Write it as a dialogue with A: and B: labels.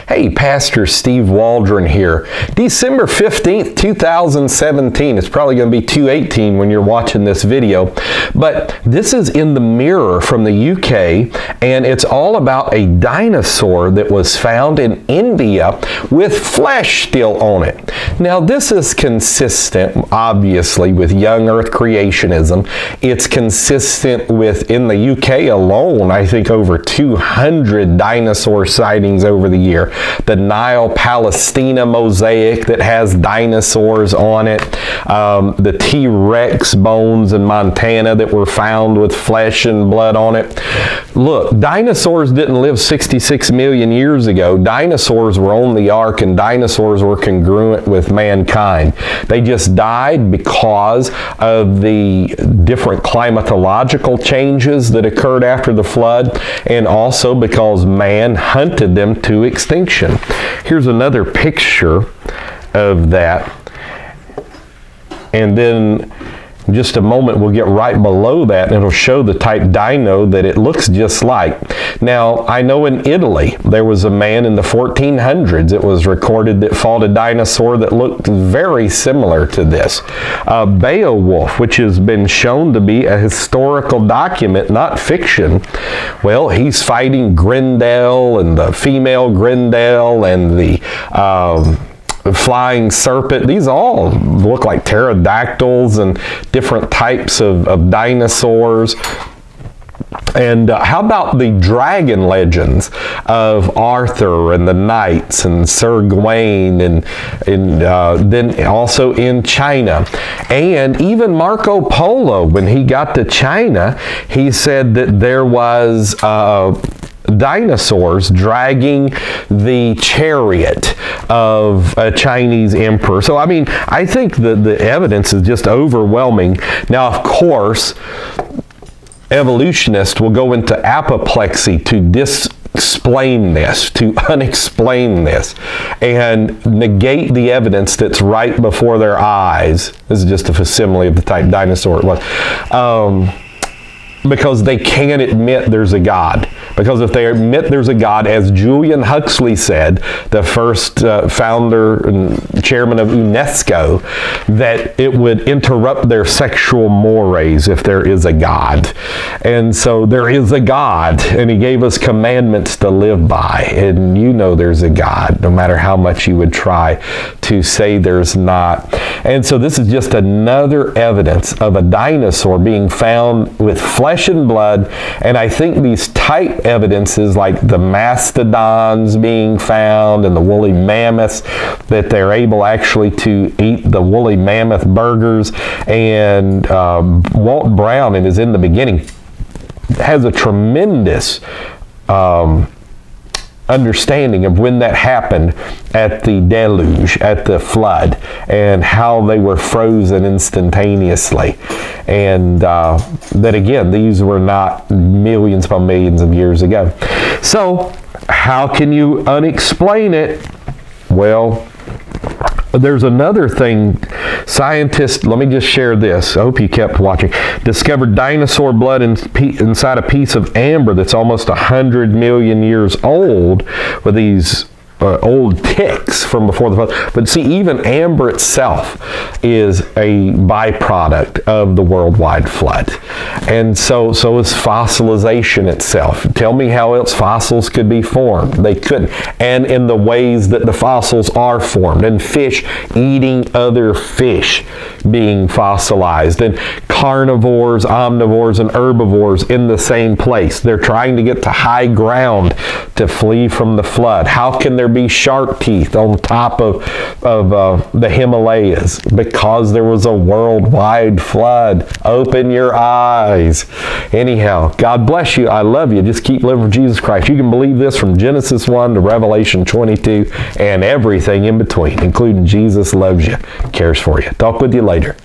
A: Hey, Pastor Steve Waldron here. December 15th, 2017. It's probably going to be 2018 when you're watching this video. But this is in the Mirror from the UK, and it's all about a dinosaur that was found in India with flesh still on it. Now, this is consistent, obviously, with young Earth creationism. It's consistent with, in the UK alone, I think over 200 dinosaur sightings over the year. The Nile-Palestina mosaic that has dinosaurs on it. The T-Rex bones in Montana that were found with flesh and blood on it. Look, dinosaurs didn't live 66 million years ago. Dinosaurs were on the ark, and dinosaurs were congruent with mankind. They just died because of the different climatological changes that occurred after the flood, and also because man hunted them to extinction. Here's another picture of that, and then in just a moment we'll get right below that and it'll show the type dino that it looks just like. Now, I know in Italy there was a man in the 1400s, it was recorded, that fought a dinosaur that looked very similar to this. Beowulf, which has been shown to be a historical document, not fiction. Well, he's fighting Grendel and the female Grendel and the flying serpent. These all look like pterodactyls and different types of dinosaurs. And how about the dragon legends of Arthur and the knights and Sir Gawain, and then also in China. And even Marco Polo, when he got to China, he said that there was dinosaurs dragging the chariot of a Chinese emperor. So, I mean, I think the evidence is just overwhelming. Now, of course, evolutionists will go into apoplexy to explain this, to unexplain this, and negate the evidence that's right before their eyes. This is just a facsimile of the type dinosaur it was. Because they can't admit there's a God. Because if they admit there's a God, as Julian Huxley said, the first founder and chairman of UNESCO, that it would interrupt their sexual mores if there is a God. And so there is a God, and he gave us commandments to live by. And you know there's a God, no matter how much you would try to say there's not. And so this is just another evidence of a dinosaur being found with flesh and blood, and I think these type evidences like the mastodons being found and the woolly mammoths, that they're able actually to eat the woolly mammoth burgers. And Walt Brown, in his In the Beginning, has a tremendous understanding of when that happened at the deluge, at the flood, and how they were frozen instantaneously. And that again, these were not millions upon millions of years ago. So how can you unexplain it? Well, there's another thing. Scientists, let me just share this. I hope you kept watching. Discovered dinosaur blood inside a piece of amber that's almost 100 million years old, with these old ticks from before the flood. But see, even amber itself is a byproduct of the worldwide flood. And so is fossilization itself. Tell me how else fossils could be formed. They couldn't. And in the ways that the fossils are formed, and fish eating other fish being fossilized, and carnivores, omnivores, and herbivores in the same place. They're trying to get to high ground to flee from the flood. How can there be shark teeth on top of the Himalayas? Because there was a worldwide flood. Open your eyes. Anyhow, God bless you. I love you. Just keep living for Jesus Christ. You can believe this from Genesis 1 to Revelation 22 and everything in between, including Jesus loves you, cares for you. Talk with you later.